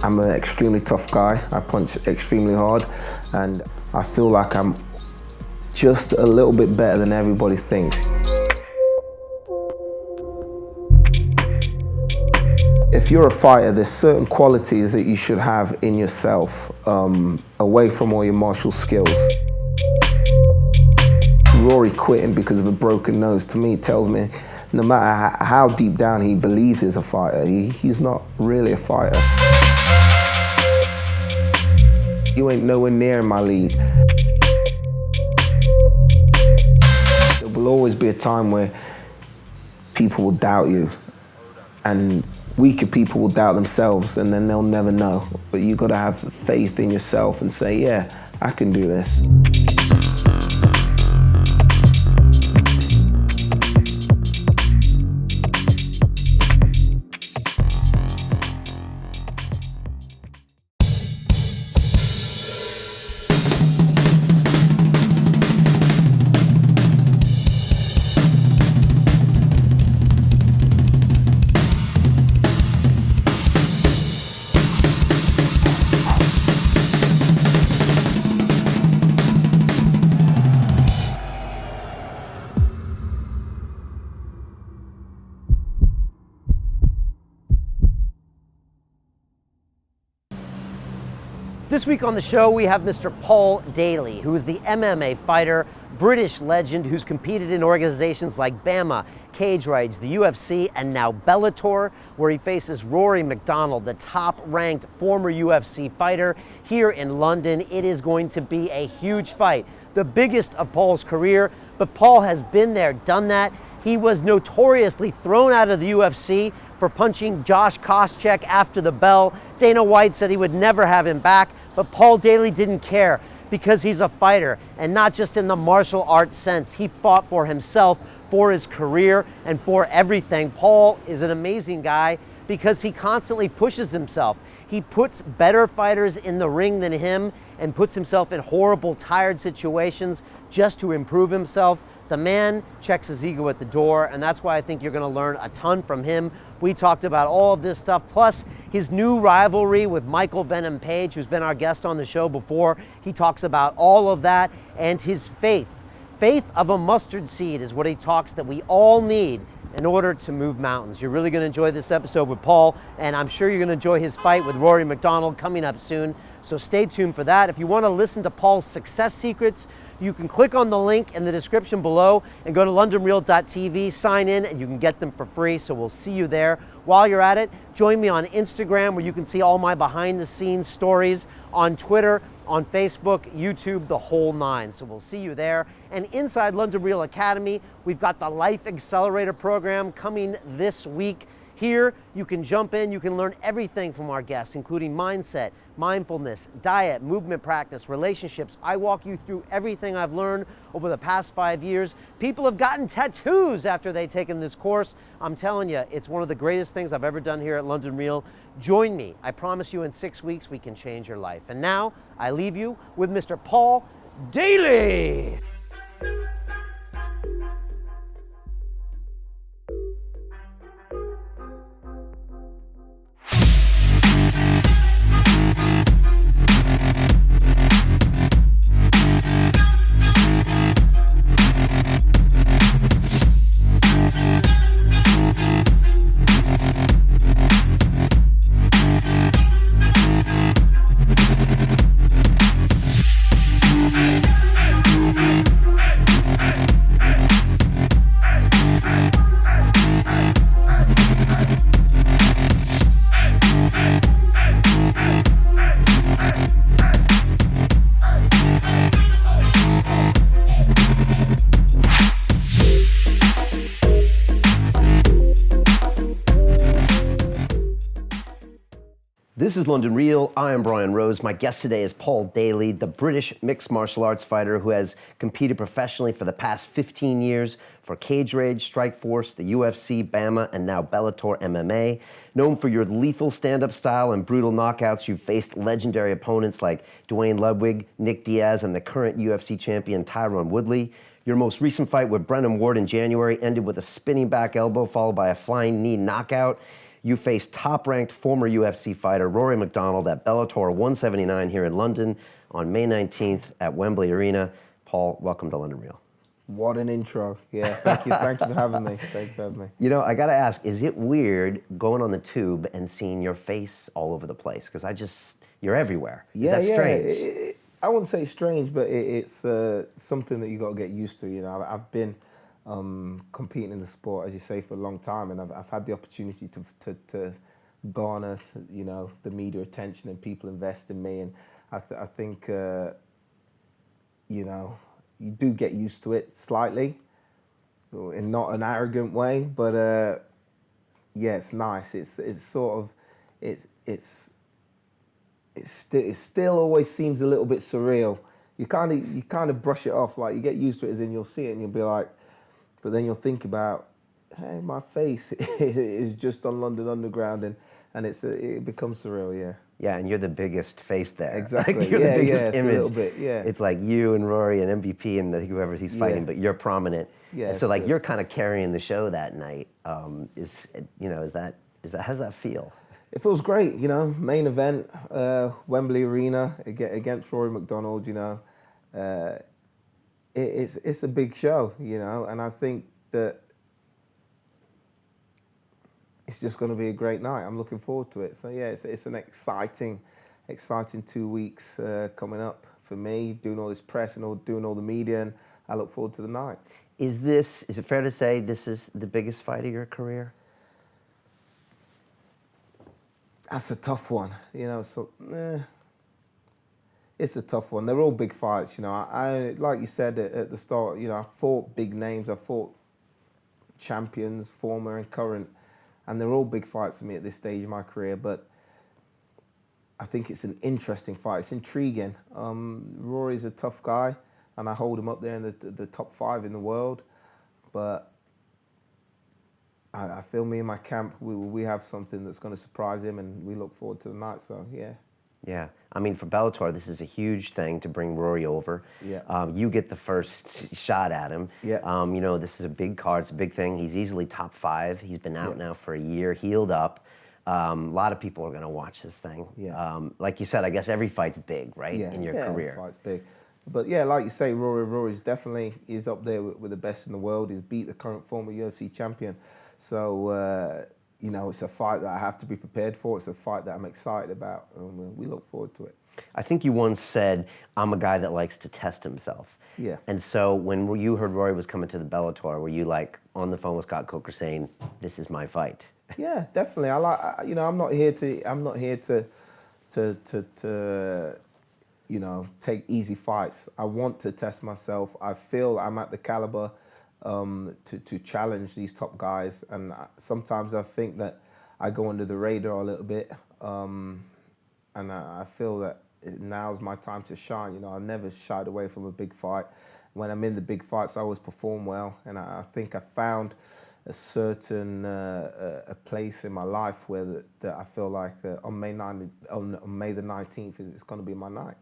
I'm an extremely tough guy. I punch extremely hard, and I feel like I'm just a little bit better than everybody thinks. If you're a fighter, there's certain qualities that you should have in yourself, away from all your martial skills. Rory quitting because of a broken nose, to me, tells me no matter how deep down he believes he's a fighter, he's not really a fighter. You ain't nowhere near my league. There will always be a time where people will doubt you, and weaker people will doubt themselves, and then they'll never know. But you gotta have faith in yourself and say, yeah, I can do this. This week on the show, we have Mr. Paul Daley, who is the MMA fighter, British legend who's competed in organizations like BAMMA, Cage Rage, the UFC, and now Bellator, where he faces Rory MacDonald, the top-ranked former UFC fighter here in London. It is going to be a huge fight, the biggest of Paul's career, but Paul has been there, done that. He was notoriously thrown out of the UFC for punching Josh Koscheck after the bell. Dana White said he would never have him back, but Paul Daley didn't care because he's a fighter, and not just in the martial arts sense. He fought for himself, for his career, and for everything. Paul is an amazing guy because he constantly pushes himself. He puts better fighters in the ring than him and puts himself in horrible, tired situations just to improve himself. The man checks his ego at the door, and that's why I think you're gonna learn a ton from him. We talked about all of this stuff, plus his new rivalry with Michael Venom Page, who's been our guest on the show before. He talks about all of that and his faith. Faith of a mustard seed is what he talks that we all need in order to move mountains. You're really gonna enjoy this episode with Paul, and I'm sure you're gonna enjoy his fight with Rory MacDonald coming up soon. So stay tuned for that. If you wanna listen to Paul's success secrets, you can click on the link in the description below and go to londonreal.tv, sign in, and you can get them for free. So we'll see you there. While you're at it, join me on Instagram, where you can see all my behind the scenes stories, on Twitter, on Facebook, YouTube, the whole nine. So we'll see you there. And inside London Real Academy, we've got the Life Accelerator program coming this week. Here, you can jump in, you can learn everything from our guests, including mindset, mindfulness, diet, movement practice, relationships. I walk you through everything I've learned over the past 5 years. People have gotten tattoos after they've taken this course. I'm telling you, it's one of the greatest things I've ever done here at London Real. Join me. I promise you in 6 weeks, we can change your life. And now, I leave you with Mr. Paul Daley. This is London Real. I am Brian Rose. My guest today is Paul Daley, the British mixed martial arts fighter who has competed professionally for the past 15 years for Cage Rage, Strikeforce, the UFC, BAMMA, and now Bellator MMA. Known for your lethal stand-up style and brutal knockouts, you've faced legendary opponents like Dwayne Ludwig, Nick Diaz, and the current UFC champion Tyron Woodley. Your most recent fight with Brennan Ward in January ended with a spinning back elbow followed by a flying knee knockout. you face top-ranked former UFC fighter Rory MacDonald at Bellator 179 here in London on May 19th at Wembley Arena. Paul, welcome to London Real. What an intro. Yeah, thank you for having me. Thank you for having me. You know, I gotta ask, is it weird going on the tube and seeing your face all over the place? Because you're everywhere. Yeah, is that strange? I wouldn't say strange, but it's something that you got to get used to. You know, I've been competing in the sport, as you say, for a long time, and I've had the opportunity to garner, you know, the media attention and people invest in me, and I think, you know, you do get used to it slightly, in not an arrogant way, but yeah, it's nice. It's sort of, it still always seems a little bit surreal. You kind of brush it off, like you get used to it, as in you'll see it and you'll be like, but then you'll think about, hey, my face is just on London Underground, and it becomes surreal, yeah. Yeah, and you're the biggest face there. Exactly. Like you're the biggest it's image. A little bit, yeah. It's like you and Rory and MVP and whoever he's fighting, Yeah. but you're prominent. Yeah. And so like you're kind of carrying the show that night. How does that feel? It feels great, you know. Main event, Wembley Arena against Rory MacDonald. You know, it's a big show, you know, and I think that it's just going to be a great night. I'm looking forward to it. So yeah, it's an exciting 2 weeks coming up for me, doing all this press and doing all the media, and I look forward to the night. Is it fair to say this is the biggest fight of your career? That's a tough one, you know. So it's a tough one. They're all big fights, you know. I like you said at the start, you know, I fought big names. I fought champions, former and current, and they're all big fights for me at this stage of my career. But I think it's an interesting fight. It's intriguing. Rory's a tough guy, and I hold him up there in the top 5 in the world. But I feel me and my camp, we have something that's going to surprise him, and we look forward to the night. So yeah. Yeah, I mean, for Bellator, this is a huge thing to bring Rory over. Yeah. You get the first shot at him. Yeah. You know, this is a big card. It's a big thing. He's easily top 5. He's been out Yeah. now for a year, healed up. A lot of people are going to watch this thing. Yeah. Like you said, I guess every fight's big, right, in your career. Yeah, fight's big. But yeah, like you say, Rory's definitely is up there with the best in the world. He's beat the current former UFC champion. So, you know, it's a fight that I have to be prepared for. It's a fight that I'm excited about, and we look forward to it. I think you once said, I'm a guy that likes to test himself. Yeah. And so when you heard Rory was coming to the Bellator, were you like on the phone with Scott Coker saying, this is my fight? Yeah, definitely. You know, I'm not here to you know, take easy fights. I want to test myself. I feel I'm at the caliber to challenge these top guys, and sometimes I think that I go under the radar a little bit, and I feel that now's my time to shine. You know, I never shied away from a big fight. When I'm in the big fights, I always perform well, and I think I found a certain a place in my life where that I feel like on May the 19th it's going to be my night.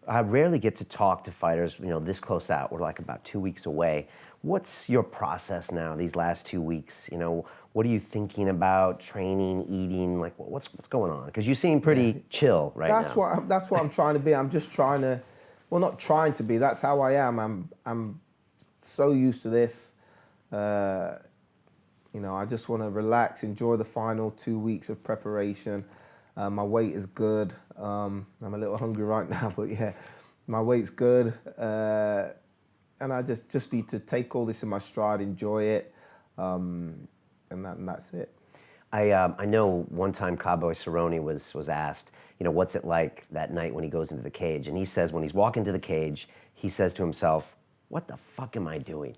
I rarely get to talk to fighters, you know, this close out. We're like about 2 weeks away. What's your process now, these last 2 weeks? You know, what are you thinking about, training, eating? Like, what's going on? Because you seem pretty chill right now. That's what I'm trying to be. I'm just trying to, well, not trying to be. That's how I am. I'm so used to this. You know, I just want to relax, enjoy the final 2 weeks of preparation. My weight is good. I'm a little hungry right now, but yeah, my weight's good. And I just need to take all this in my stride, enjoy it, and that's it. I know one time Cowboy Cerrone was asked, you know, what's it like that night when he goes into the cage? And he says when he's walking to the cage, he says to himself, what the fuck am I doing?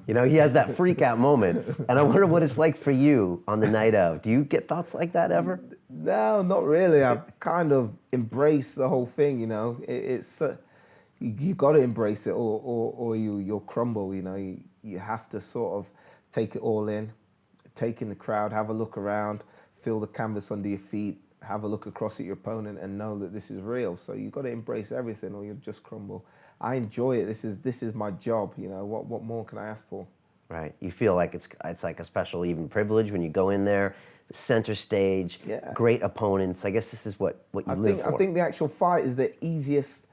You know, he has that freak out moment. And I wonder what it's like for you on the night of. Do you get thoughts like that ever? No, not really. I've kind of embraced the whole thing, you know. It's you got to embrace it or you'll crumble, you know. You have to sort of take it all in, take in the crowd, have a look around, feel the canvas under your feet, have a look across at your opponent and know that this is real. So you've got to embrace everything or you'll just crumble. I enjoy it. This is my job, you know. What more can I ask for? Right. You feel like it's like a special even privilege when you go in there, center stage, Yeah. great opponents. I guess this is what you live for. I think the actual fight is the easiest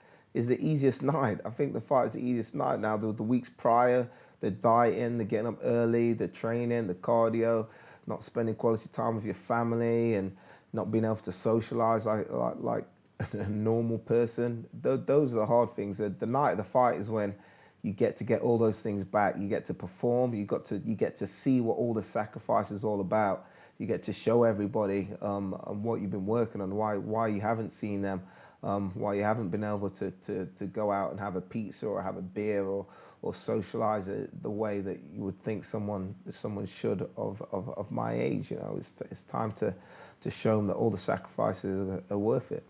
night. I think the fight is the easiest night. Now the weeks prior, the dieting, the getting up early, the training, the cardio, not spending quality time with your family, and not being able to socialize like a normal person. Those are the hard things. The night of the fight is when you get to get all those things back. You get to perform. You get to see what all the sacrifice is all about. You get to show everybody what you've been working on, why you haven't seen them, why you haven't been able to go out and have a pizza or have a beer or socialize it the way that you would think someone should of my age. You know, it's time to show them that all the sacrifices are worth it.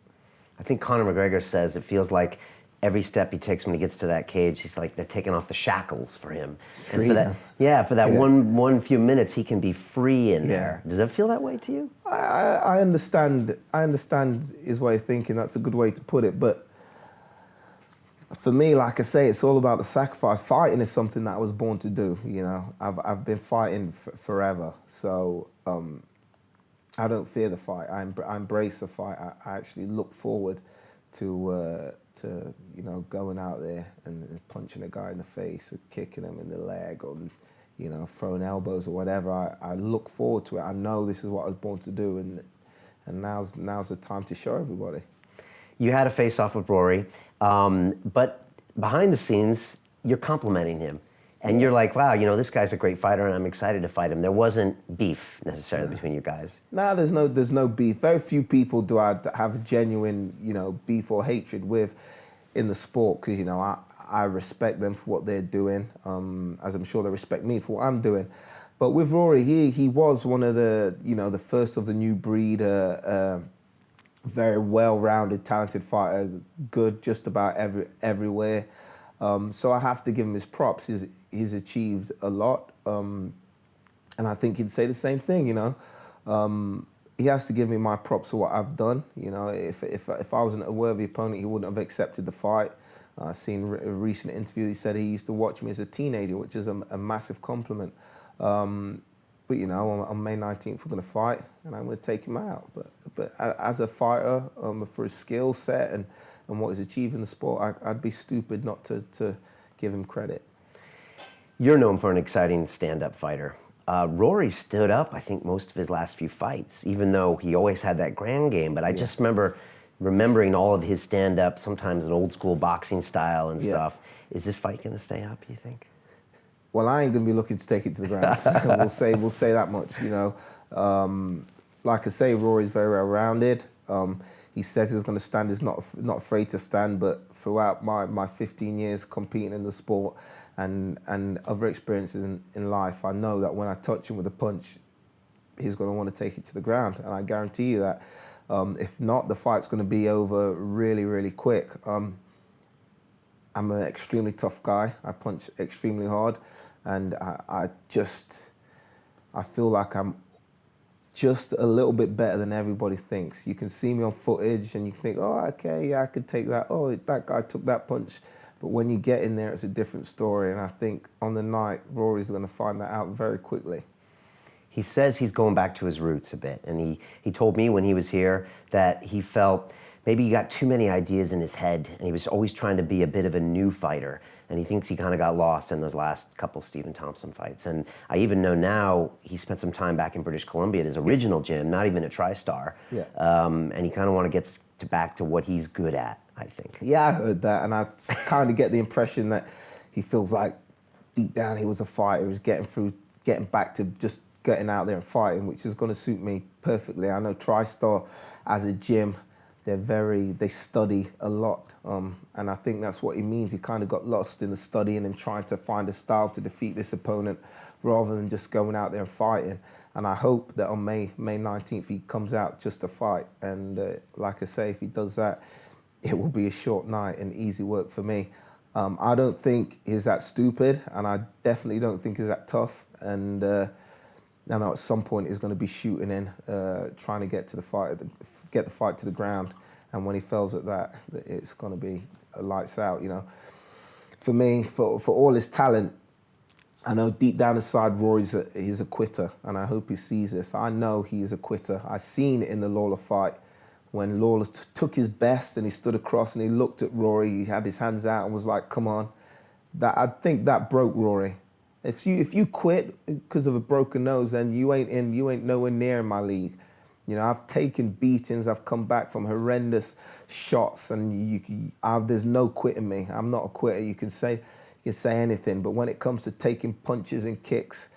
I think Conor McGregor says it feels like every step he takes when he gets to that cage, he's like they're taking off the shackles for him. Freedom. And for that one few minutes, he can be free in there. Does it feel that way to you? I understand. I understand his way of thinking. That's a good way to put it. But for me, like I say, it's all about the sacrifice. Fighting is something that I was born to do. You know, I've been fighting forever. So I don't fear the fight. I embrace the fight. I actually look forward to going out there and punching a guy in the face or kicking him in the leg or throwing elbows or whatever. I look forward to it. I know this is what I was born to do, and now's the time to show everybody. You had a face-off with Rory, but behind the scenes, you're complimenting him. And you're like, wow, this guy's a great fighter, and I'm excited to fight him. There wasn't beef necessarily between you guys. No, there's no beef. Very few people do I have genuine, beef or hatred with in the sport, because I respect them for what they're doing, as I'm sure they respect me for what I'm doing. But with Rory, he was one of the the first of the new breed, very well-rounded, talented fighter, good just about everywhere. So I have to give him his props. He's achieved a lot, and I think he'd say the same thing. He has to give me my props for what I've done. If I wasn't a worthy opponent, he wouldn't have accepted the fight. I've seen a recent interview. He said he used to watch me as a teenager, which is a massive compliment. But on May 19th we're going to fight, and I'm going to take him out. But as a fighter, for his skill set and what he's achieved in the sport, I'd be stupid not to give him credit. You're known for an exciting stand-up fighter. Rory stood up, I think, most of his last few fights, even though he always had that grand game. But I just remembering all of his stand-up, sometimes an old-school boxing style and stuff. Is this fight going to stay up, you think? Well, I ain't going to be looking to take it to the ground. We'll say that much. Like I say, Rory's very well-rounded. He says he's going to stand. He's not afraid to stand. But throughout my 15 years competing in the sport and other experiences in life, I know that when I touch him with a punch, he's going to want to take it to the ground. And I guarantee you that if not, the fight's going to be over really, really quick. I'm an extremely tough guy. I punch extremely hard. And I feel like I'm just a little bit better than everybody thinks. You can see me on footage and you think, oh, okay, yeah, I could take that. Oh, that guy took that punch. But when you get in there, it's a different story. And I think on the night, Rory's going to find that out very quickly. He says he's going back to his roots a bit. And he told me when he was here that he felt maybe he got too many ideas in his head, and he was always trying to be a bit of a new fighter. And he thinks he kind of got lost in those last couple Stephen Thompson fights. And I even know now he spent some time back in British Columbia at his original gym, not even a TriStar. Yeah. And he kind of want to get back to what he's good at, I think. Yeah, I heard that, and I kind of get the impression that he feels like deep down he was a fighter. He was getting back to just getting out there and fighting, which is going to suit me perfectly. I know TriStar as a gym, they study a lot. And I think that's what he means. He kind of got lost in the studying and trying to find a style to defeat this opponent rather than just going out there and fighting. And I hope that on May 19th he comes out just to fight. And like I say, if he does that, it will be a short night and easy work for me. I don't think he's that stupid, and I definitely don't think he's that tough. And I know at some point he's going to be shooting in, trying to get to the fight, get the fight to the ground. And when he fails at that, it's going to be lights out. For me, for all his talent, I know deep down inside he's a quitter, and I hope he sees this. I know he is a quitter. I seen it in the Lawler fight when Lawler took his best and he stood across and he looked at Rory. He had his hands out and was like, "Come on." I think that broke Rory. If you quit because of a broken nose, then you ain't nowhere near in my league. You know, I've taken beatings. I've come back from horrendous shots, and there's no quitting me. I'm not a quitter. You can say anything, but when it comes to taking punches and kicks,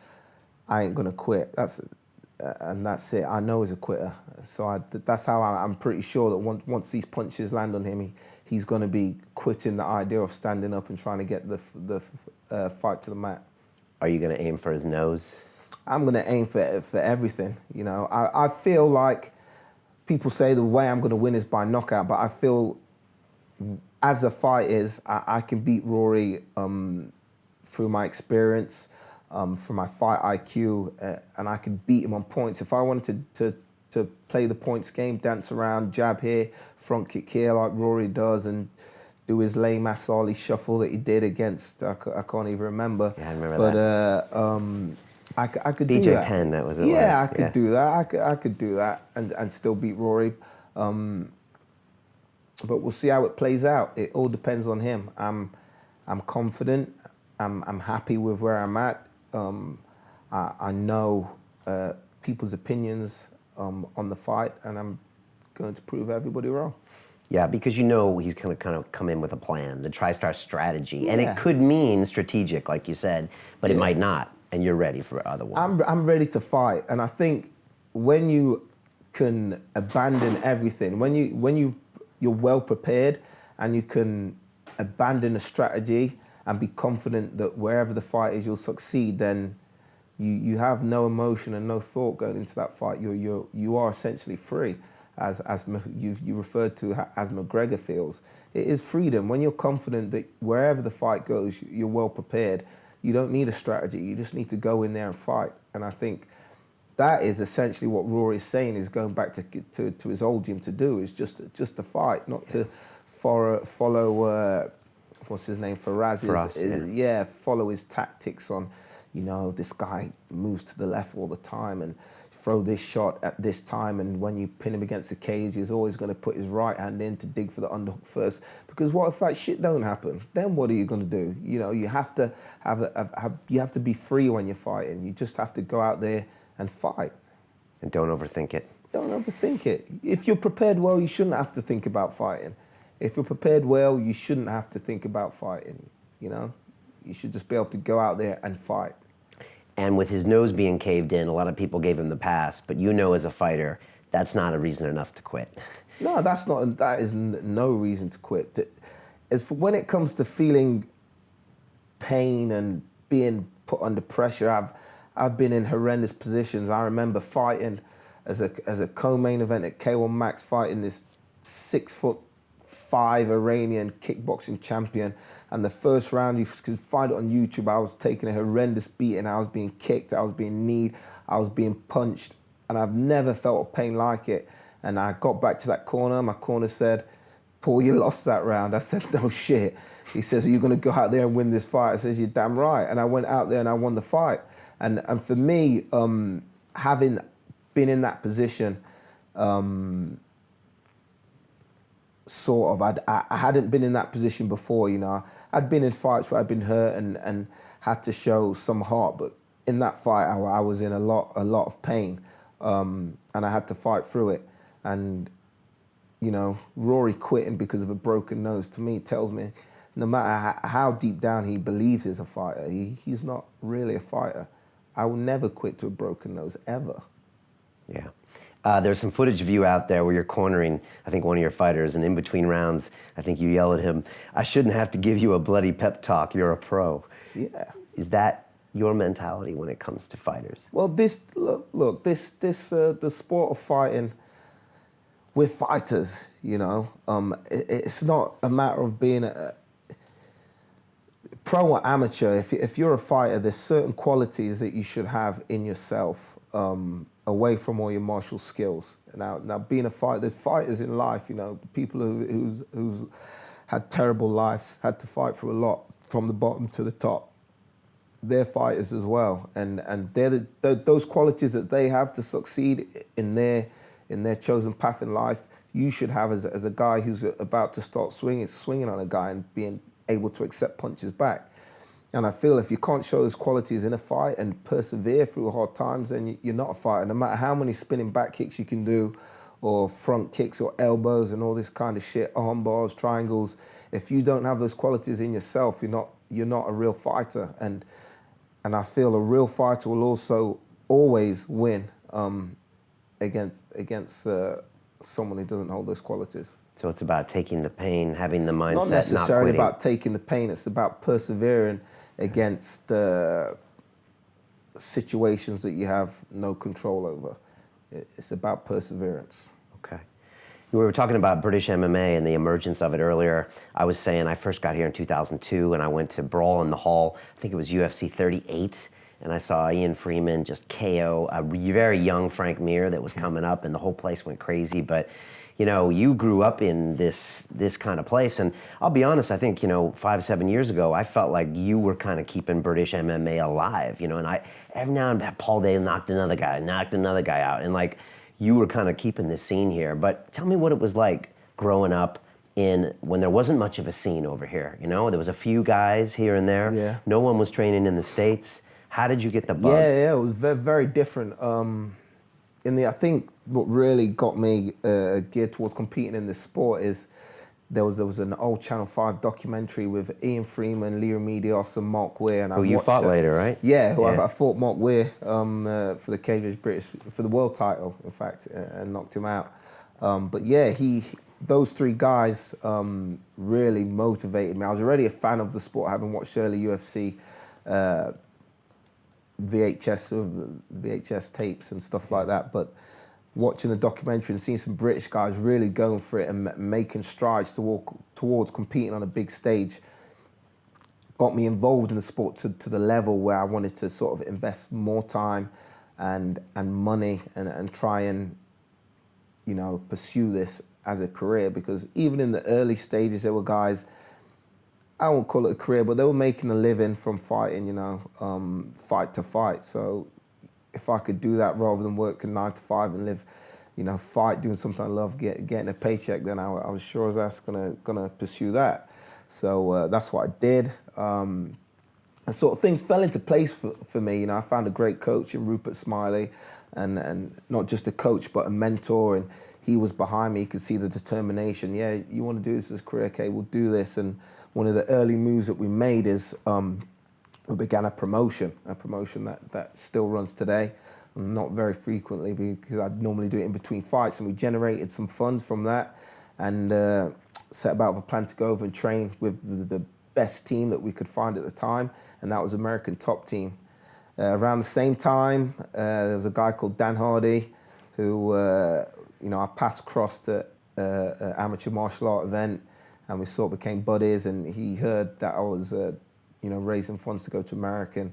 I ain't gonna quit. That's it. I know he's a quitter. So that's how I'm pretty sure that once these punches land on him, he's gonna be quitting the idea of standing up and trying to get the fight to the mat. Are you gonna aim for his nose? I'm gonna aim for everything. You know, I feel like people say the way I'm gonna win is by knockout, but I feel as a fight is, I can beat Rory through my experience, through my fight IQ, and I can beat him on points. If I wanted to play the points game, dance around, jab here, front kick here like Rory does, and do his lame ass Ollie shuffle that he did against, I can't even remember. Yeah, I remember that. I could do BJ that. Penn, that was it. Yeah, I could do that. I could do that and still beat Rory. But we'll see how it plays out. It all depends on him. I'm confident. I'm happy with where I'm at. I know people's opinions on the fight, and I'm going to prove everybody wrong. Yeah, because you know he's going to kind of come in with a plan, the TriStar strategy, Yeah. and it could mean strategic, like you said, but it might not, and you're ready for other one. I'm ready to fight, and I think when you can abandon everything, when you're well prepared and you can abandon a strategy and be confident that wherever the fight is, you'll succeed, then you have no emotion and no thought going into that fight. You are essentially free, as you referred to as McGregor feels. It is freedom. When you're confident that wherever the fight goes, you're well prepared. You don't need a strategy. You just need to go in there and fight. And I think that is essentially what Rory is saying, is going back to his old gym to do, is just to fight, not to follow what's his name, Faraz, follow his tactics on, you know, this guy moves to the left all the time and throw this shot at this time, and when you pin him against the cage, he's always going to put his right hand in to dig for the underhook first. Because what if that shit don't happen? Then what are you going to do? You know, you have to you have to be free when you're fighting. You just have to go out there and fight. And don't overthink it. Don't overthink it. If you're prepared well, you shouldn't have to think about fighting. If you're prepared well, you shouldn't have to think about fighting, you know? You should just be able to go out there and fight. And with his nose being caved in, a lot of people gave him the pass, but you know as a fighter, that's not a reason enough to quit. No, that is no reason to quit. As for when it comes to feeling pain and being put under pressure, I've been in horrendous positions. I remember fighting as a co-main event at K1 Max, fighting this 6'5" Iranian kickboxing champion. And the first round, you can find it on YouTube, I was taking a horrendous beating. I was being kicked, I was being kneed, I was being punched, and I've never felt a pain like it. And I got back to that corner, my corner said, "Paul, you lost that round." I said, "No shit." He says, "Are you gonna go out there and win this fight?" I says, "You're damn right." And I went out there and I won the fight. And for me, having been in that position, sort of, I hadn't been in that position before, you know. I'd been in fights where I'd been hurt and had to show some heart, but in that fight, I was in a lot of pain, and I had to fight through it. And, you know, Rory quitting because of a broken nose, to me, tells me no matter how deep down he believes he's a fighter, he's not really a fighter. I will never quit to a broken nose, ever. Yeah. There's some footage of you out there where you're cornering, I think, one of your fighters, and in between rounds, I think you yell at him, "I shouldn't have to give you a bloody pep talk, you're a pro." Yeah. Is that your mentality when it comes to fighters? Well, the sport of fighting, we're fighters, you know. It's not a matter of being a pro or amateur. If you're a fighter, there's certain qualities that you should have in yourself, away from all your martial skills. Now being a fighter, there's fighters in life, you know, people who's had terrible lives, had to fight through a lot from the bottom to the top. they're fighters as well, and they're those qualities that they have to succeed in their chosen path in life. You should have as a guy who's about to start swinging on a guy and being able to accept punches back. And I feel if you can't show those qualities in a fight and persevere through hard times, then you're not a fighter. No matter how many spinning back kicks you can do, or front kicks or elbows and all this kind of shit, arm bars, triangles, if you don't have those qualities in yourself, you're not a real fighter. And I feel a real fighter will also always win against someone who doesn't hold those qualities. So it's about taking the pain, having the mindset, not necessarily not quitting. about taking the pain. It's about persevering against situations that you have no control over. It's about perseverance. Okay. We were talking about British MMA and the emergence of it earlier. I was saying I first got here in 2002 and I went to Brawl in the Hall. I think it was UFC 38. And I saw Ian Freeman just KO a very young Frank Mir that was coming up, and the whole place went crazy. But, you know, you grew up in this kind of place. And I'll be honest, I think, 5-7 years ago, I felt like you were kind of keeping British MMA alive, and every now and then Paul Day knocked another guy out. And like, you were kind of keeping this scene here. But tell me what it was like growing up when there wasn't much of a scene over here. There was a few guys here and there. Yeah. No one was training in the States. How did you get the bug? Yeah, it was very, very different. I think what really got me geared towards competing in this sport is there was an old Channel 5 documentary with Ian Freeman, Leo Medios, and Mark Weir. And who you fought later, right? Yeah, I fought Mark Weir for the Cambridge British, for the world title, in fact, and knocked him out. But yeah, those three guys really motivated me. I was already a fan of the sport, having watched early UFC VHS tapes and stuff like that, but watching the documentary and seeing some British guys really going for it and making strides towards competing on a big stage got me involved in the sport to the level where I wanted to sort of invest more time and money and try and pursue this as a career, because even in the early stages there were guys, I won't call it a career, but they were making a living from fighting, fight to fight. So if I could do that rather than work a 9 to 5 and live, fight, doing something I love, getting a paycheck, then I was sure as that's gonna pursue that. So that's what I did. And sort of things fell into place for me. I found a great coach in Rupert Smiley, and not just a coach, but a mentor. And he was behind me. You could see the determination. Yeah, you want to do this as a career? Okay, we'll do this. And one of the early moves that we made is we began a promotion that still runs today. Not very frequently, because I'd normally do it in between fights. And we generated some funds from that and set about with a plan to go over and train with the best team that we could find at the time, and that was American Top Team. Around the same time, there was a guy called Dan Hardy who, our paths crossed at an amateur martial art event, and we sort of became buddies, and he heard that I was, raising funds to go to America, and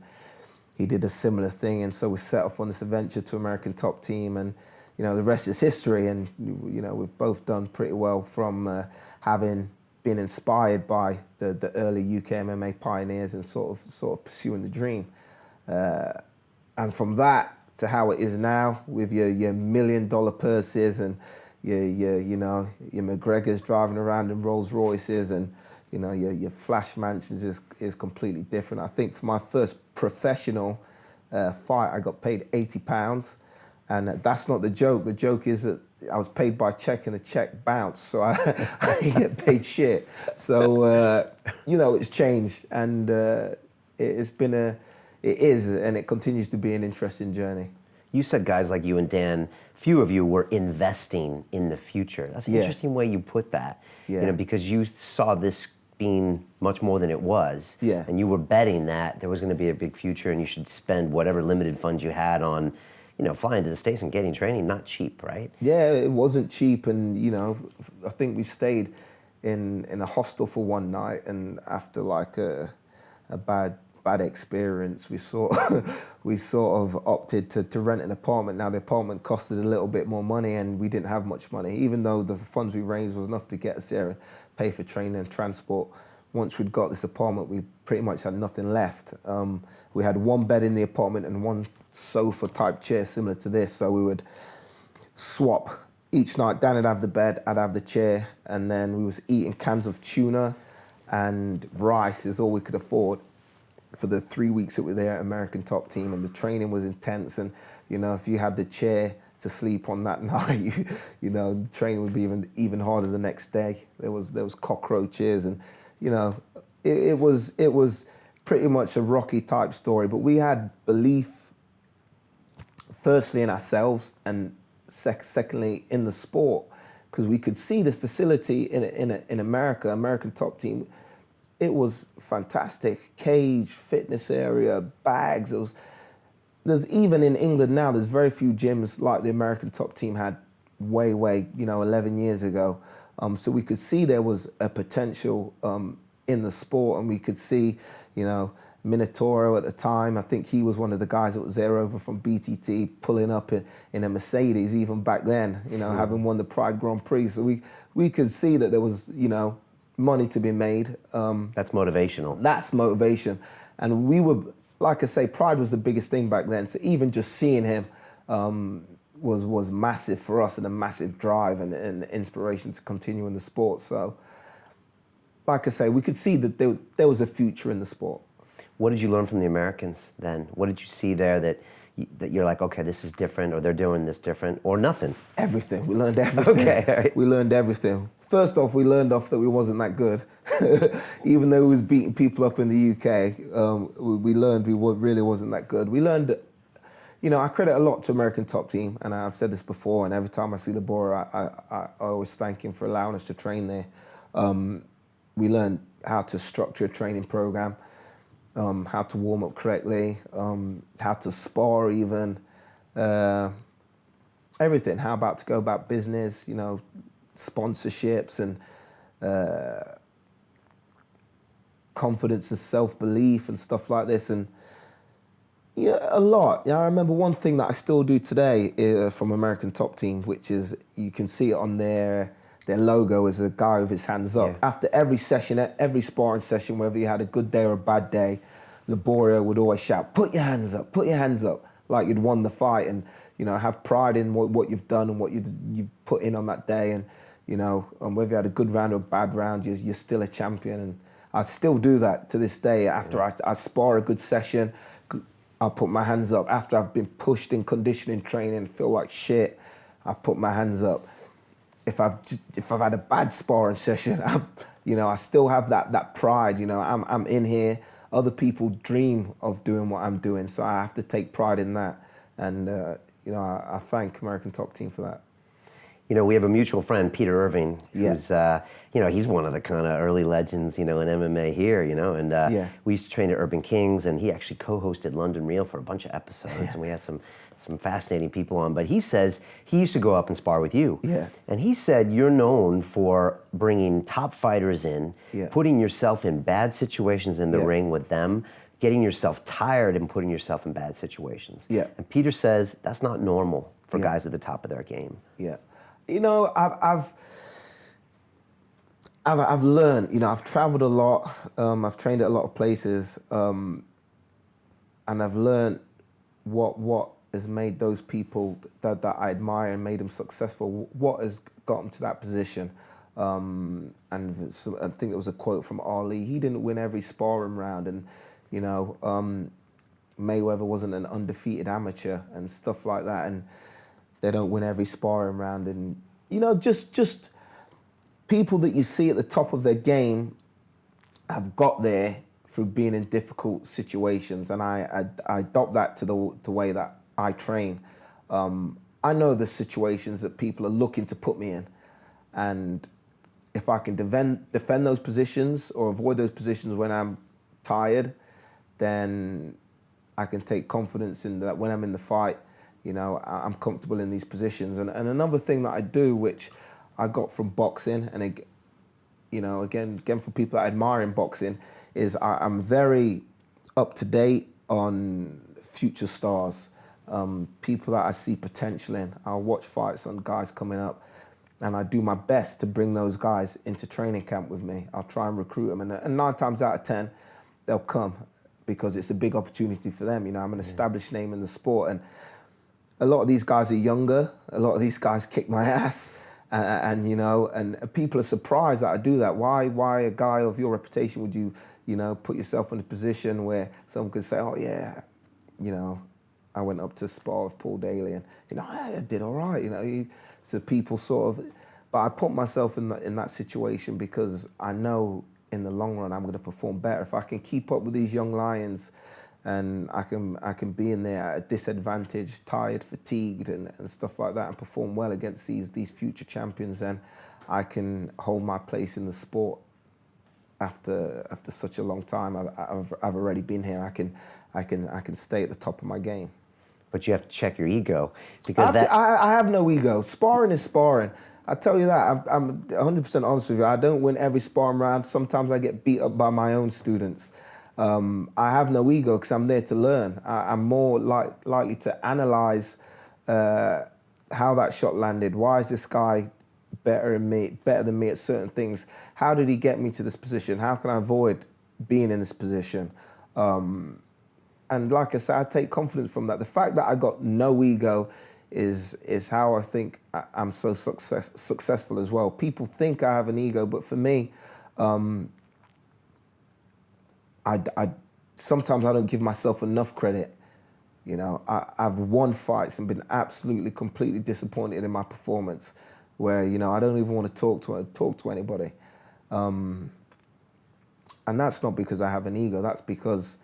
he did a similar thing, and so we set off on this adventure to American Top Team, and, the rest is history, and, we've both done pretty well from having been inspired by the early UK MMA pioneers and sort of pursuing the dream. And from that to how it is now, with your $1 million purses and your McGregors driving around in Rolls Royces and your flash mansions is completely different. I think for my first professional fight, I got paid £80, and that's not the joke. The joke is that I was paid by check and the check bounced, so I didn't get paid shit. So it's changed, and it is, and it continues to be an interesting journey. You said guys like you and Dan, few of you were investing in the future. That's an interesting way you put that. Yeah. Because you saw this being much more than it was. Yeah. And you were betting that there was going to be a big future, and you should spend whatever limited funds you had on, flying to the States and getting training. Not cheap, right? Yeah, it wasn't cheap, and I think we stayed in a hostel for one night, and after like a bad experience, we sort of opted to rent an apartment. Now the apartment costed a little bit more money, and we didn't have much money, even though the funds we raised was enough to get us there and pay for training and transport. once we'd got this apartment, we pretty much had nothing left. We had one bed in the apartment and one sofa type chair similar to this, so we would swap each night. Dan would have the bed, I'd have the chair, and then we was eating cans of tuna and rice is all we could afford for the 3 weeks that we were there at American Top Team, and the training was intense. And you know, if you had the chair to sleep on that night, you know, the training would be even harder the next day. There was cockroaches, and you know, it was pretty much a Rocky type story. But we had belief, firstly in ourselves, and secondly in the sport, because we could see the facility in America, American Top Team. It was fantastic. Cage, fitness area, bags. There's even in England now, there's very few gyms like the American Top Team had way, you know, 11 years ago. So we could see there was a potential in the sport, and we could see, you know, Minotauro at the time, I think he was one of the guys that was there over from BTT, pulling up in a Mercedes even back then, you know, having won the Pride Grand Prix. So we could see that there was, you know, money to be made. That's motivational. That's motivation. And we were, like I say, Pride was the biggest thing back then. So even just seeing him was massive for us, and a massive drive and inspiration to continue in the sport. So, like I say, we could see that there was a future in the sport. What did you learn from the Americans then? What did you see there that you're like, okay, this is different, or they're doing this different, or nothing? Everything. We learned everything. Okay, all right. We learned everything. First off, we learned off that we wasn't that good. Even though we was beating people up in the UK, we learned we really wasn't that good. We learned that, you know, I credit a lot to American Top Team, and I've said this before, and every time I see Labora, I always thank him for allowing us to train there. We learned how to structure a training program, how to warm up correctly, how to spar even, everything, how about to go about business, you know, sponsorships and confidence and self-belief and stuff like this. And yeah, a lot. Yeah, I remember one thing that I still do today from American Top Team, which is, you can see it on their logo, is a guy with his hands up. Yeah. After every session, every sparring session, whether you had a good day or a bad day, Laboria would always shout, "Put your hands up, put your hands up," like you'd won the fight, and you know, have pride in what you've done and what you put in on that day. And you know, whether you had a good round or a bad round, you're still a champion. And I still do that to this day. After I spar a good session, I'll put my hands up. After I've been pushed in conditioning training, feel like shit, I put my hands up. If I've had a bad sparring session, you know, I still have that pride. You know, I'm in here. Other people dream of doing what I'm doing, so I have to take pride in that. And you know, I thank American Top Team for that. You know, we have a mutual friend, Peter Irving, who's, you know, he's one of the kind of early legends, you know, in MMA here, you know, and we used to train at Urban Kings, and he actually co-hosted London Real for a bunch of episodes, and we had some fascinating people on. But he says he used to go up and spar with you. Yeah. And he said you're known for bringing top fighters in, putting yourself in bad situations in the ring with them, getting yourself tired and putting yourself in bad situations. Yeah. And Peter says that's not normal for guys at the top of their game. Yeah. You know, I've learned, you know, I've traveled a lot, I've trained at a lot of places, and I've learned what has made those people that I admire and made them successful, what has got them to that position. And so I think it was a quote from Ali. He didn't win every sparring round, and you know, Mayweather wasn't an undefeated amateur and stuff like that, and they don't win every sparring round. And you know, just people that you see at the top of their game have got there through being in difficult situations, and I adopt that to the way that I train. I know the situations that people are looking to put me in, and if I can defend those positions or avoid those positions when I'm tired, then I can take confidence in that when I'm in the fight, you know, I'm comfortable in these positions. And another thing that I do, which I got from boxing, and you know, again for people that admire in boxing, is I'm very up to date on future stars, people that I see potential in. I'll watch fights on guys coming up, And I do my best to bring those guys into training camp with me. I'll try and recruit them, and 9 times out of 10, they'll come because it's a big opportunity for them. You know, I'm an established name in the sport, and a lot of these guys are younger. A lot of these guys kick my ass, and you know, and people are surprised that I do that. Why a guy of your reputation would you know, put yourself in a position where someone could say, oh yeah, you know, I went up to spar with Paul Daley, and you know, I did all right. You know, so people sort of, but I put myself in that situation because I know in the long run I'm going to perform better if I can keep up with these young lions, and I can be in there at a disadvantage, tired, fatigued, and stuff like that, and perform well against these future champions. Then I can hold my place in the sport. After such a long time, I've already been here. I can stay at the top of my game. But you have to check your ego, because I have no ego. Sparring is sparring. I tell you that. I'm 100% honest with you. I don't win every sparring round. Sometimes I get beat up by my own students. I have no ego because I'm there to learn. I'm more likely to analyze how that shot landed. Why is this guy better than me at certain things? How did he get me to this position? How can I avoid being in this position? And like I said, I take confidence from that. The fact that I got no ego is how I think I'm so successful as well. People think I have an ego, but for me, I sometimes I don't give myself enough credit. You know, I've won fights and been absolutely, completely disappointed in my performance, where, you know, I don't even want to talk to anybody. And that's not because I have an ego. That's because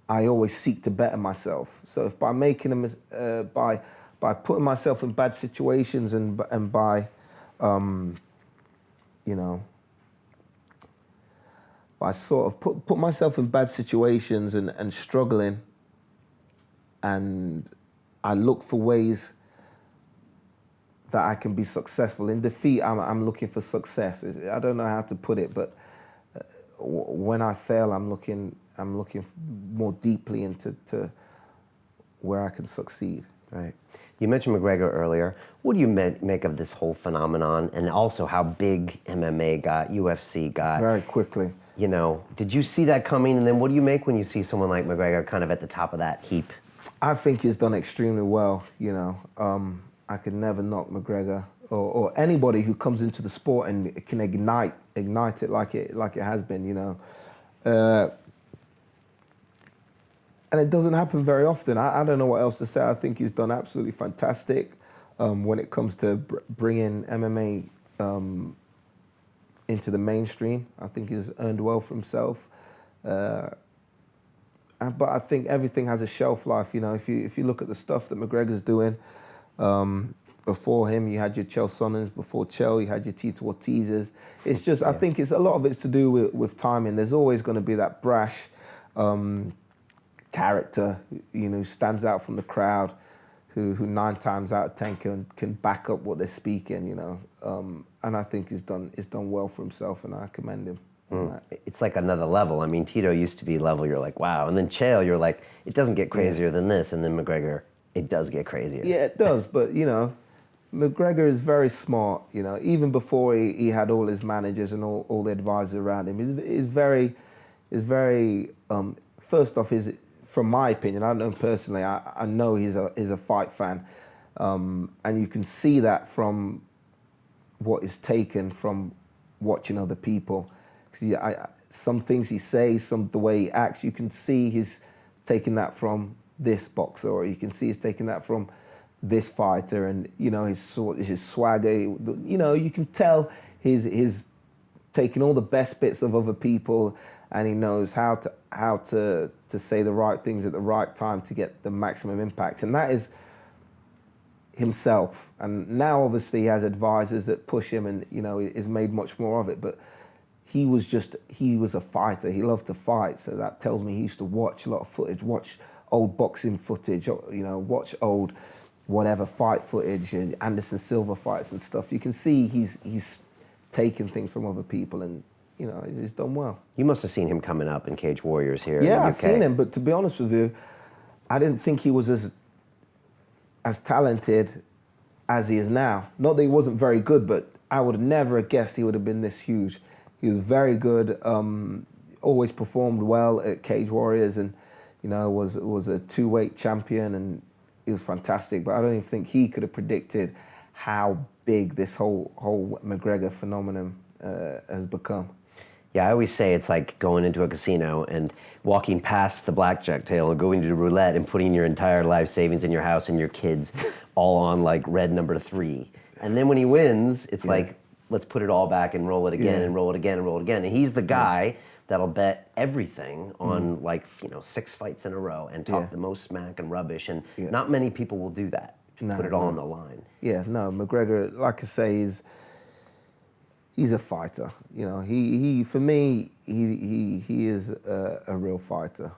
I always seek to better myself. So if by making them, by putting myself in bad situations and by, you know, by sort of put myself in bad situations and struggling, and I look for ways that I can be successful. In defeat, I'm looking for success. I don't know how to put it, but when I fail, I'm looking more deeply into where I can succeed. Right. You mentioned McGregor earlier. What do you make of this whole phenomenon, and also how big MMA got, UFC got? Very quickly. You know, did you see that coming? And then what do you make when you see someone like McGregor kind of at the top of that heap? I think he's done extremely well, you know. I could never knock McGregor or anybody who comes into the sport and can ignite it like it has been, you know. And it doesn't happen very often. I don't know what else to say. I think he's done absolutely fantastic when it comes to bringing MMA into the mainstream. I think he's earned well for himself. But I think everything has a shelf life. You know, if you look at the stuff that McGregor's doing, before him, you had your Chael Sonnens. Before Chael, you had your Tito Ortizes. It's just, I think a lot of it's to do with timing. There's always going to be that brash character, you know, who stands out from the crowd, who 9 times out of 10 can back up what they're speaking, you know. And I think he's done well for himself, and I commend him. It's like another level. I mean, Tito used to be level, you're like, wow. And then Chael, you're like, it doesn't get crazier than this. And then McGregor, it does get crazier. Yeah, it does. But, you know, McGregor is very smart, you know. Even before he had all his managers and all the advisors around him, he's very, first off, from my opinion, I don't know him personally, I know he's a fight fan. And you can see that from what is taken from watching other people. Some things he says, the way he acts, you can see he's taking that from this boxer, or you can see he's taking that from this fighter, and you know, his swagger. You know, you can tell he's taking all the best bits of other people, and he knows how to say the right things at the right time to get the maximum impact, and that is himself. And now obviously he has advisors that push him, and you know, is made much more of it, but he was a fighter. He loved to fight, so that tells me he used to watch a lot of footage, watch old boxing footage, you know, watch old whatever fight footage and Anderson Silva fights and stuff. You can see he's taken things from other people, and you know, he's done well. You must have seen him coming up in Cage Warriors here in the UK. Yeah, I've seen him, but to be honest with you, I didn't think he was as talented as he is now. Not that he wasn't very good, but I would have never guessed he would have been this huge. He was very good, always performed well at Cage Warriors, and was a 2-weight champion, and he was fantastic. But I don't even think he could have predicted how big this whole McGregor phenomenon has become. Yeah, I always say it's like going into a casino and walking past the blackjack table and going to roulette and putting your entire life savings in your house and your kids all on like red number 3. And then when he wins, it's like, let's put it all back and roll it again and roll it again and roll it again. And he's the guy that'll bet everything on 6 fights in a row and talk the most smack and rubbish. And not many people will do that. Put it all on the line. Yeah, no, McGregor, like I say, he's a fighter. He for me, he is a real fighter.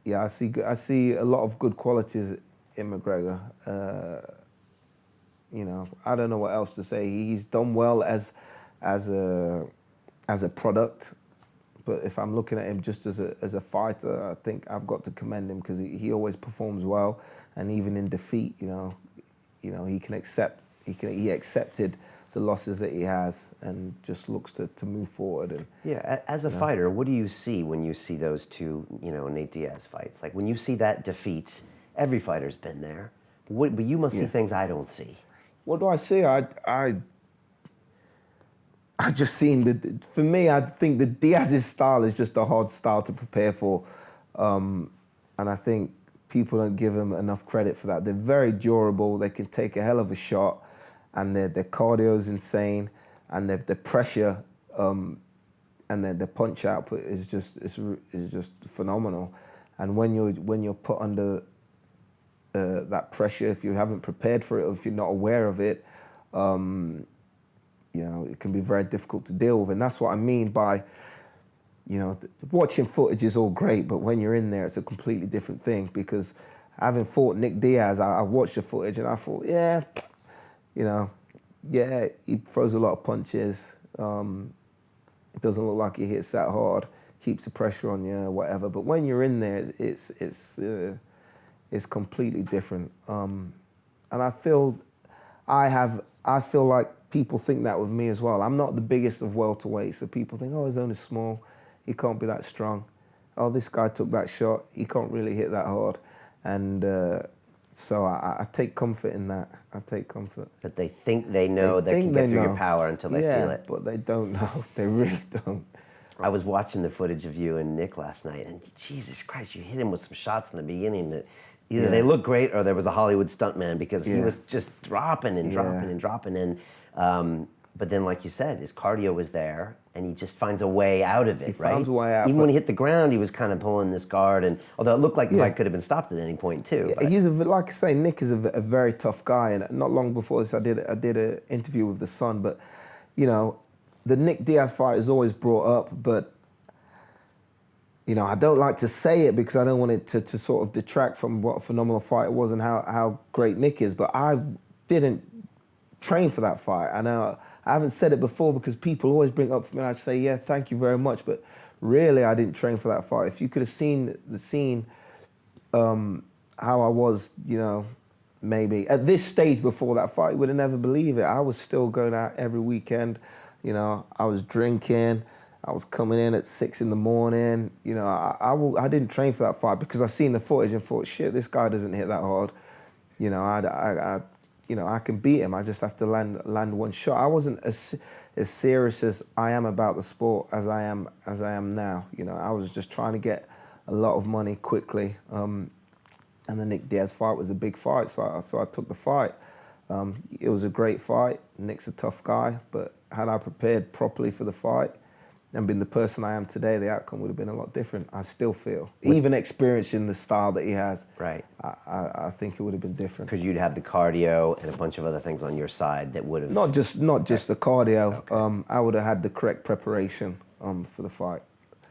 I see a lot of good qualities in McGregor. I don't know what else to say. He's done well as a product, but if I'm looking at him just as a fighter, I think I've got to commend him because he always performs well, and even in defeat, he can accept. He accepted the losses that he has and just looks to move forward. And as a fighter, what do you see when you see those two, Nate Diaz fights? Like when you see that defeat, every fighter's been there, but you must see things I don't see. What do I see? I just seen for me, I think the Diaz's style is just a hard style to prepare for, and I think people don't give him enough credit for that. They're very durable. They can take a hell of a shot, and their cardio is insane, and their pressure and their punch output is just phenomenal. And when you're put under that pressure, if you haven't prepared for it or if you're not aware of it, it can be very difficult to deal with. And that's what I mean by, watching footage is all great, but when you're in there, it's a completely different thing. Because having fought Nick Diaz, I watched the footage and I thought, he throws a lot of punches. It doesn't look like he hits that hard, keeps the pressure on you, whatever. But when you're in there, it's completely different. And I feel like people think that with me as well. I'm not the biggest of welterweights, so people think, oh, he's only small, he can't be that strong. Oh, this guy took that shot, he can't really hit that hard. And so I take comfort in that. I take comfort. That they think they know they can get through your power until they feel it. But they don't know. They really don't. I was watching the footage of you and Nick last night, and Jesus Christ, you hit him with some shots in the beginning that either they looked great or there was a Hollywood stuntman, because he was just dropping and dropping and dropping. And but then, like you said, his cardio was there, and he just finds a way out of it, He finds a way out. Even when he hit the ground, he was kind of pulling this guard, and although it looked like the fight could have been stopped at any point too. Yeah, he's like I say, Nick is a very tough guy, and not long before this, I did an interview with The Sun, but the Nick Diaz fight is always brought up, but I don't like to say it because I don't want it to sort of detract from what a phenomenal fight it was and how great Nick is. But I didn't train for that fight. I know I haven't said it before because people always bring it up for me and I say, yeah, thank you very much. But really, I didn't train for that fight. If you could have seen the scene, how I was, maybe at this stage before that fight, you would have never believed it. I was still going out every weekend. I was drinking. I was coming in at 6 in the morning. I didn't train for that fight because I seen the footage and thought, shit, this guy doesn't hit that hard. I can beat him. I just have to land one shot. I wasn't as serious as I am about the sport as I am now. I was just trying to get a lot of money quickly. And the Nick Diaz fight was a big fight, so I took the fight. It was a great fight. Nick's a tough guy, but had I prepared properly for the fight and been the person I am today, the outcome would have been a lot different. I still feel, even experiencing the style that he has, right? I think it would have been different. Because you'd had the cardio and a bunch of other things on your side that would have not just the cardio. Okay. I would have had the correct preparation for the fight.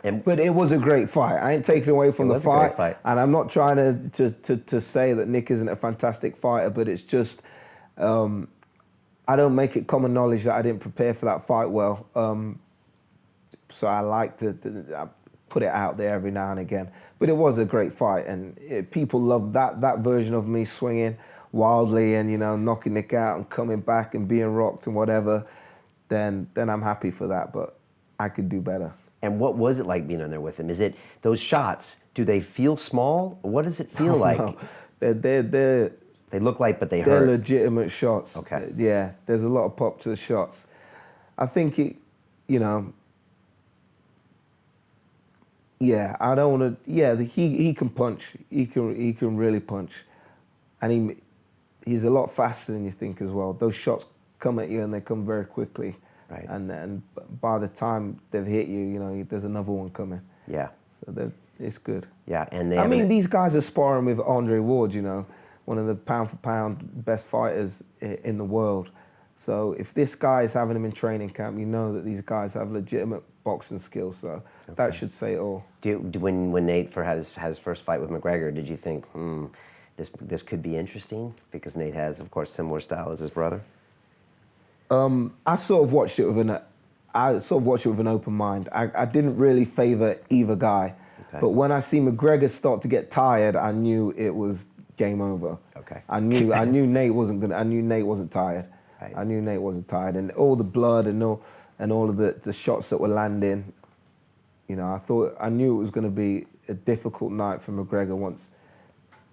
But it was a great fight. I ain't taking away from the fight. A great fight. And I'm not trying to say that Nick isn't a fantastic fighter, but it's just I don't make it common knowledge that I didn't prepare for that fight well. So I like to put it out there every now and again. But it was a great fight, and people loved that version of me swinging wildly and, you know, knocking Nick out and coming back and being rocked and whatever. Then I'm happy for that, but I could do better. And what was it like being on there with him? Is it those shots? Do they feel small? What does it feel like? No. They look like, but they're hurt. Legitimate shots. Okay. Yeah, there's a lot of pop to the shots. I think it, you know. Yeah, I don't want to. Yeah, he can punch. He can really punch, and he's a lot faster than you think as well. Those shots come at you and they come very quickly. Right. And by the time they've hit you, you know, there's another one coming. Yeah. So it's good. Yeah, and these guys are sparring with Andre Ward, you know, one of the pound for pound best fighters in the world. So if this guy is having him in training camp, you know that these guys have legitimate boxing skills. So that should say it all. When Nate had his first fight with McGregor, did you think, this could be interesting? Because Nate has, of course, similar style as his brother. I sort of watched it with an open mind. I didn't really favor either guy, but when I see McGregor start to get tired, I knew it was game over. Okay. I knew Nate wasn't tired. Right. I knew Nate wasn't tired, and all the blood and all of the shots that were landing. You know, I knew it was going to be a difficult night for McGregor once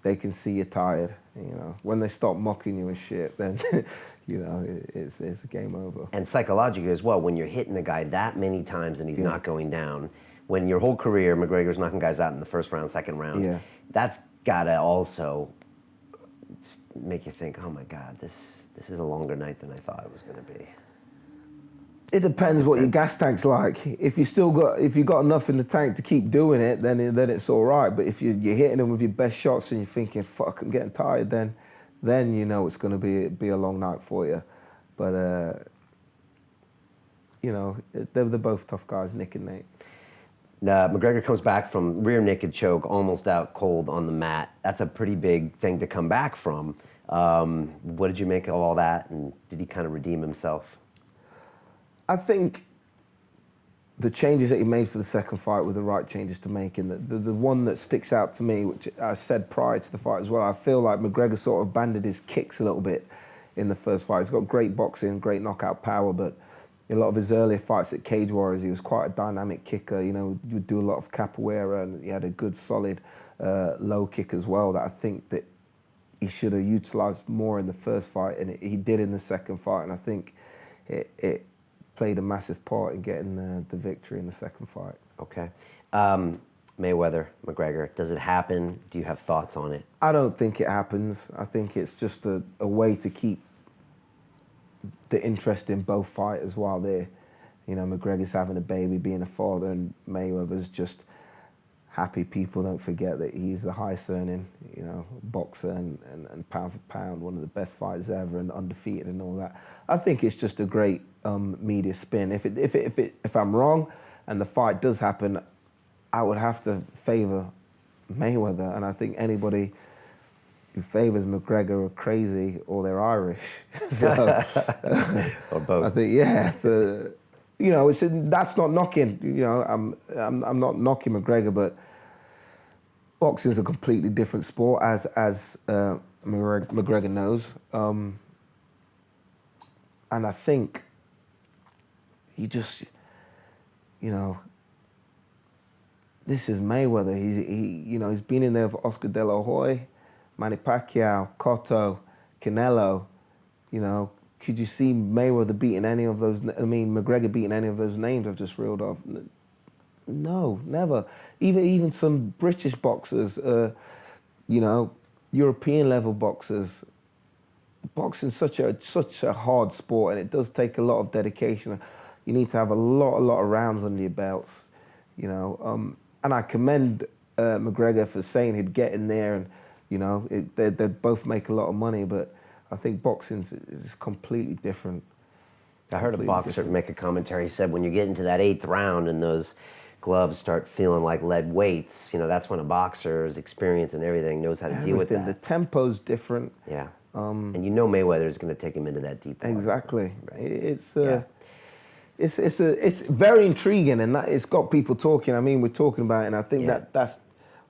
they can see you're tired. You know, when they stop mocking you and shit, then you know it's a game over. And psychologically as well, when you're hitting a guy that many times and he's not going down, when your whole career McGregor's knocking guys out in the first round, second round, that's gotta also make you think, oh my God, this is a longer night than I thought it was gonna be. It depends what your gas tank's like. If you got enough in the tank to keep doing it, then it's all right. But if you're hitting them with your best shots and you're thinking, "Fuck, I'm getting tired," then you know it's going to be a long night for you. But you know, they're both tough guys, Nick and Nate. McGregor comes back from rear naked choke, almost out cold on the mat. That's a pretty big thing to come back from. What did you make of all that, and did he kind of redeem himself? I think the changes that he made for the second fight were the right changes to make, and the one that sticks out to me, which I said prior to the fight as well, I feel like McGregor sort of banded his kicks a little bit in the first fight. He's got great boxing, great knockout power, but in a lot of his earlier fights at Cage Warriors, he was quite a dynamic kicker. You know, he would do a lot of capoeira, and he had a good, solid low kick as well that I think that he should have utilized more in the first fight, and he did in the second fight, and I think it played a massive part in getting the victory in the second fight. Okay. Mayweather, McGregor, does it happen? Do you have thoughts on it? I don't think it happens. I think it's just a way to keep the interest in both fighters while they're, you know, McGregor's having a baby, being a father, and Mayweather's just happy people don't forget that he's the highest earning, you know, boxer and pound for pound, one of the best fighters ever and undefeated and all that. I think it's just a great media spin. If I'm wrong and the fight does happen, I would have to favor Mayweather, and I think anybody who favors McGregor are crazy or they're Irish. So, or both. I think you know, that's not knocking. You know, I'm not knocking McGregor, but boxing is a completely different sport, as McGregor knows. And I think you know, this is Mayweather. He's been in there for Oscar De La Hoya, Manny Pacquiao, Cotto, Canelo. You know, could you see Mayweather beating any of those? I mean, McGregor beating any of those names I've just reeled off? No, never. Even some British boxers, you know, European level boxers. Boxing's such a hard sport, and it does take a lot of dedication. You need to have a lot of rounds under your belts, you know. And I commend McGregor for saying he'd get in there, and you know, they'd both make a lot of money, but I think boxing is completely different. I heard a boxer make a commentary. He said when you get into that 8th round and those gloves start feeling like lead weights, you know, that's when a boxer's experience and everything knows how to deal with that. The tempo's different. Yeah. And you know Mayweather is going to take him into that deep water. Exactly. Right. it's very intriguing, and it's got people talking. I mean, we're talking about it, and I think that's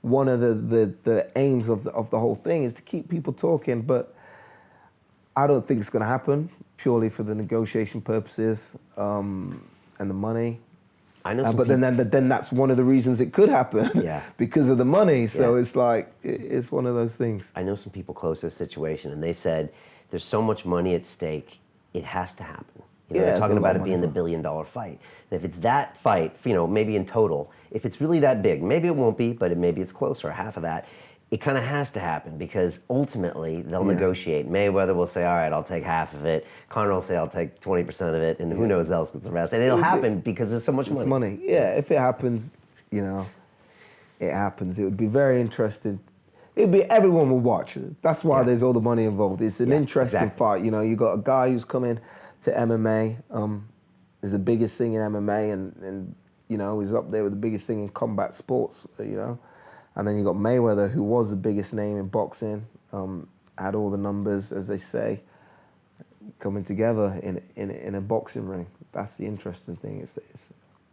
one of the aims of the whole thing is to keep people talking. But I don't think it's going to happen purely for the negotiation purposes and the money. I know, but then that's one of the reasons it could happen. Yeah. Because of the money. So it's like it's one of those things. I know some people close to this situation, and they said there's so much money at stake, it has to happen. You know, they're talking about it being the $1 billion fight. And if it's that fight, you know, maybe in total, if it's really that big, maybe it won't be, but maybe it's closer, half of that. It kind of has to happen because ultimately they'll negotiate. Mayweather will say, all right, I'll take half of it. Conor will say, I'll take 20% of it, and who knows else gets the rest. And it'll happen because there's so much money. Yeah, if it happens, you know, it happens. It would be very interesting. Everyone will watch. That's why there's all the money involved. It's an interesting fight. You know, you got a guy who's coming to MMA. Is the biggest thing in MMA, and you know, he's up there with the biggest thing in combat sports. You know. And then you got Mayweather, who was the biggest name in boxing, had all the numbers, as they say, coming together in a boxing ring. That's the interesting thing. It's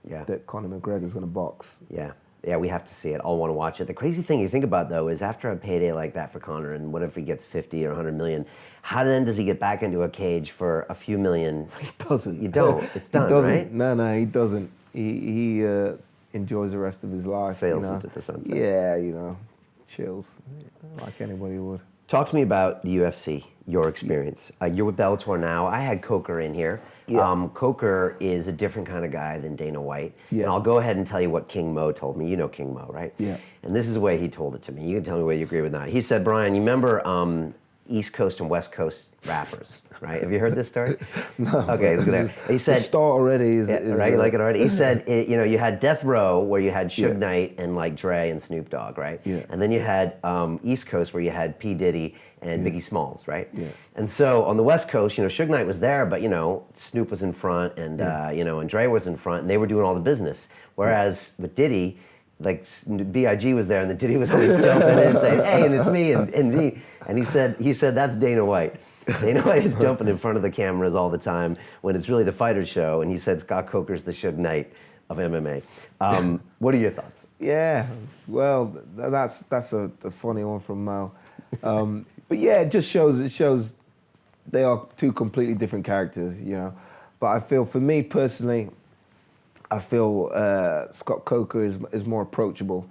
that Conor McGregor's going to box. Yeah, we have to see it. I'll want to watch it. The crazy thing you think about, though, is after a payday like that for Conor, and what if he gets 50 or 100 million, how then does he get back into a cage for a few million? He doesn't. You don't. It's done, right? No, he doesn't. He enjoys the rest of his life. Sails you know? into the sunset. Yeah, you know, chills like anybody would. Talk to me about the UFC, your experience. You're with Bellator now. I had Coker in here. Yeah. Coker is a different kind of guy than Dana White. Yeah. And I'll go ahead and tell you what King Mo told me. You know King Mo, right? Yeah. And this is the way he told it to me. You can tell me whether you agree with that. He said, Brian, you remember East Coast and West Coast rappers, right? Have you heard this story? No. Okay, look at that. He said, the start already is right. You like it already. He said, you know, you had Death Row where you had Suge Yeah. Knight and like Dre and Snoop Dogg, right? Yeah. And then you had East Coast where you had P Diddy and Biggie Smalls, right? Yeah. And so on the West Coast, you know, Suge Knight was there, but you know, Snoop was in front, and you know, and Dre was in front, and they were doing all the business. Whereas with Diddy, like B.I.G. was there, and the Diddy was always jumping in and saying, "Hey, and it's me and me." And he said that's Dana White. Dana White is jumping in front of the cameras all the time when it's really the fighter show. And he said Scott Coker's the Suge Knight of MMA. What are your thoughts? Yeah, well, that's a funny one from Mo. But yeah, it shows they are two completely different characters, you know. But I feel, for me personally, I feel Scott Coker is more approachable.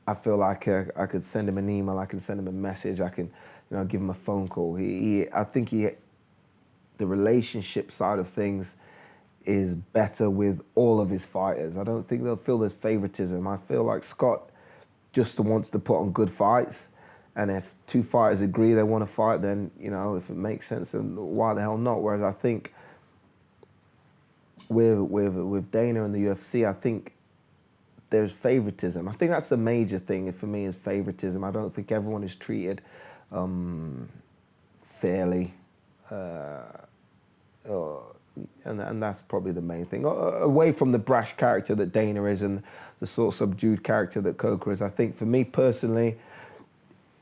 I feel like I could send him an email, I can send him a message, I can, you know, give him a phone call. I think the relationship side of things is better with all of his fighters. I don't think they'll feel there's favoritism. I feel like Scott just wants to put on good fights, and if two fighters agree they want to fight, then, you know, if it makes sense, then why the hell not? Whereas I think with Dana and the UFC, I think there's favoritism. I think that's the major thing for me, is favoritism. I don't think everyone is treated fairly, and that's probably the main thing. Away from the brash character that Dana is and the sort of subdued character that Coker is, I think for me personally,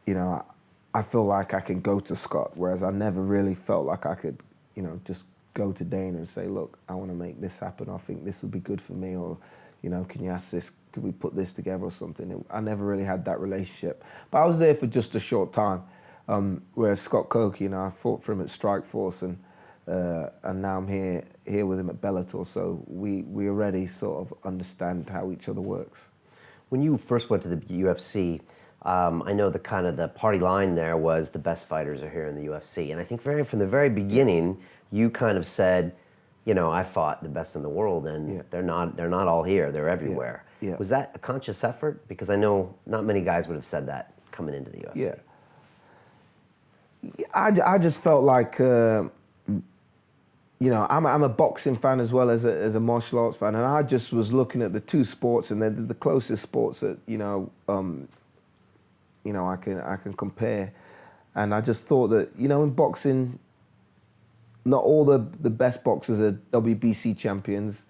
you know, I feel like I can go to Scott, whereas I never really felt like I could, you know, just go to Dana and say, look, I want to make this happen. I think this would be good for me, or, you know, can you ask this? Could we put this together or something? I never really had that relationship. But I was there for just a short time. Whereas Scott Coker, you know, I fought for him at Strikeforce, and now I'm here with him at Bellator. So we already sort of understand how each other works. When you first went to the UFC, I know the party line there was the best fighters are here in the UFC. And I think from the very beginning, you kind of said, you know, I fought the best in the world, and they're not all here, they're everywhere. Yeah. Was that a conscious effort? Because I know not many guys would have said that coming into the UFC. Yeah. I just felt like, you know, I'm a boxing fan as well as a martial arts fan, and I just was looking at the two sports, and they're the closest sports that, you know, I can compare. And I just thought that, you know, in boxing, not all the best boxers are WBC champions.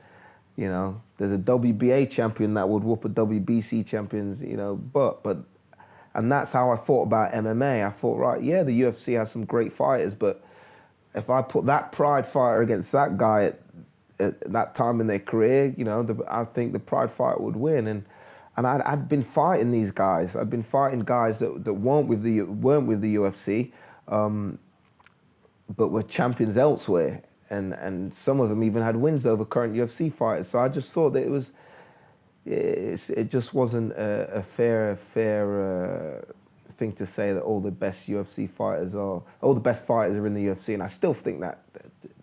You know, there's a WBA champion that would whoop a WBC champions, you know, and that's how I thought about MMA. I thought, right, yeah, the UFC has some great fighters, but if I put that Pride fighter against that guy at that time in their career, you know, I think the Pride fighter would win. And I'd been fighting these guys. I'd been fighting guys that weren't with the UFC, but were champions elsewhere. And some of them even had wins over current UFC fighters. So I just thought that it just wasn't a fair thing to say that all the best fighters are in the UFC, and I still think that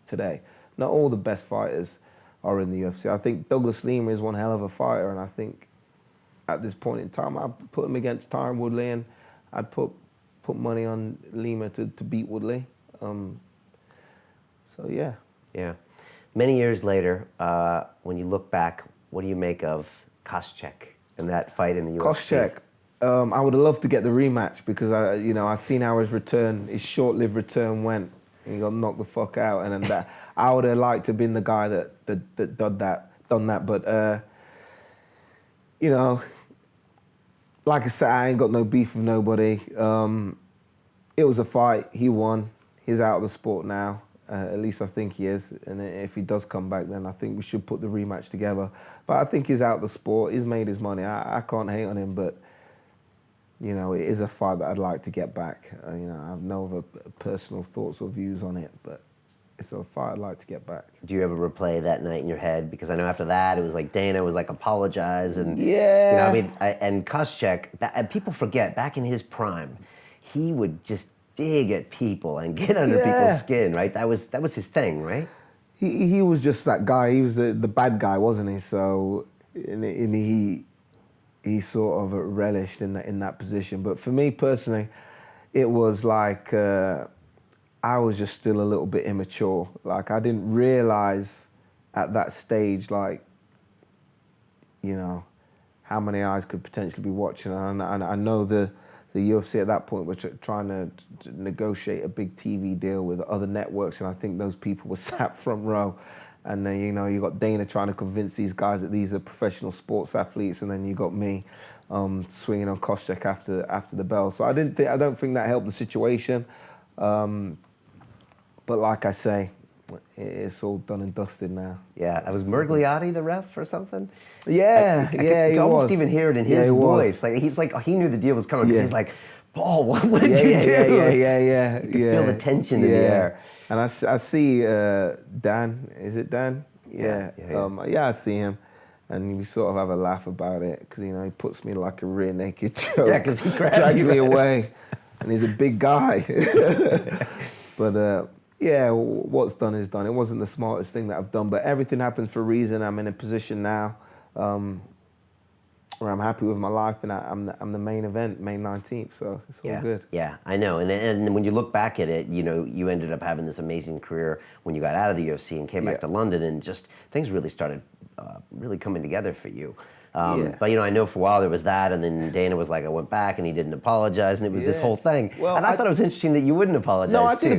today. Not all the best fighters are in the UFC. I think Douglas Lima is one hell of a fighter, and I think at this point in time, I'd put him against Tyron Woodley, and I'd put money on Lima to beat Woodley. So yeah. Yeah. Many years later, when you look back, what do you make of Koscheck and that fight in the UFC? Koscheck, I would have loved to get the rematch because I seen how his short-lived return went. And he got knocked the fuck out, and then I would have liked to have been the guy that done that. But you know, like I said, I ain't got no beef with nobody. It was a fight. He won. He's out of the sport now. At least I think he is. And if he does come back, then I think we should put the rematch together. But I think he's out of the sport. He's made his money. I can't hate on him, but you know, it is a fight that I'd like to get back. I have no other personal thoughts or views on it, but it's a fight I'd like to get back. Do you ever replay that night in your head? Because I know after that, it was like Dana was like, apologize. And, yeah. You know, I mean, and Koscheck, and people forget, back in his prime, he would just dig at people and get under people's skin, right? That was his thing, right? He was just that guy. He was the bad guy, wasn't he? So, he sort of relished in that position. But for me personally, it was like I was just still a little bit immature. Like I didn't realize at that stage, like, you know, how many eyes could potentially be watching. And I know the UFC at that point were trying to negotiate a big TV deal with other networks, and I think those people were sat front row. And then, you know, you got Dana trying to convince these guys that these are professional sports athletes, and then you got me swinging on Koscheck after the bell. So I don't think that helped the situation. But like I say, it's all done and dusted now. Yeah, I was Mergliotti the ref or something? Yeah, I could almost even hear it in his voice. Like he knew the deal was coming because he's like, Paul, what did you do? Yeah. You could feel the tension in the air. And I see Dan. Is it Dan? Yeah. I see him, and we sort of have a laugh about it because he puts me like a rear naked choke. Yeah, because he drags me away, and he's a big guy. But what's done is done. It wasn't the smartest thing that I've done, but everything happens for a reason. I'm in a position now where I'm happy with my life, and I'm the main event, May 19th, so it's all good. Yeah, I know. And when you look back at it, you ended up having this amazing career when you got out of the UFC and came back to London, and just things really started really coming together for you. But I know for a while there was that, and then Dana was like, I went back and he didn't apologize, and it was this whole thing. Well, and I thought it was interesting that you wouldn't apologize. No, I did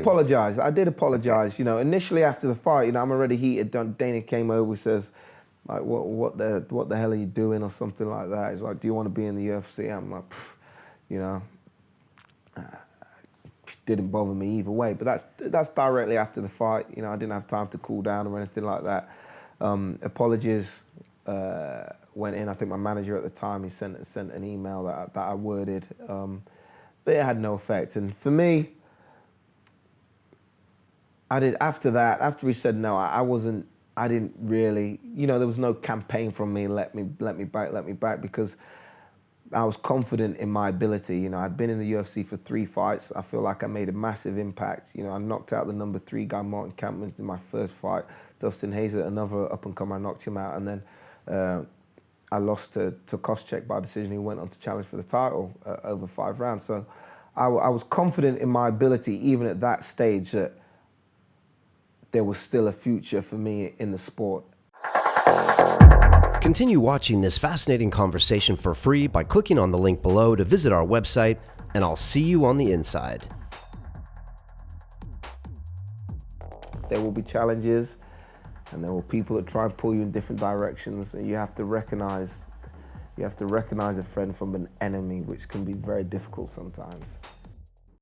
apologize. Initially after the fight, I'm already heated. Dana came over, says, like, what the hell are you doing, or something like that. He's like, do you want to be in the UFC? I'm like, didn't bother me either way. But that's directly after the fight. I didn't have time to cool down or anything like that. Apologies went in. I think my manager at the time, he sent an email that I worded, but it had no effect. And for me, after he said no, I didn't really, there was no campaign from me, let me back, because I was confident in my ability. I'd been in the UFC for 3 fights. I feel like I made a massive impact. I knocked out the number 3 guy, Martin Kampmann, in my first fight. Dustin Hazer, another up-and-comer, I knocked him out. And then I lost to Koscheck by decision. He went on to challenge for the title over 5 rounds. So I was confident in my ability, even at that stage, that there was still a future for me in the sport. Continue watching this fascinating conversation for free by clicking on the link below to visit our website, and I'll see you on the inside. There will be challenges, and there will be people that try and pull you in different directions, and you have to recognize a friend from an enemy, which can be very difficult sometimes.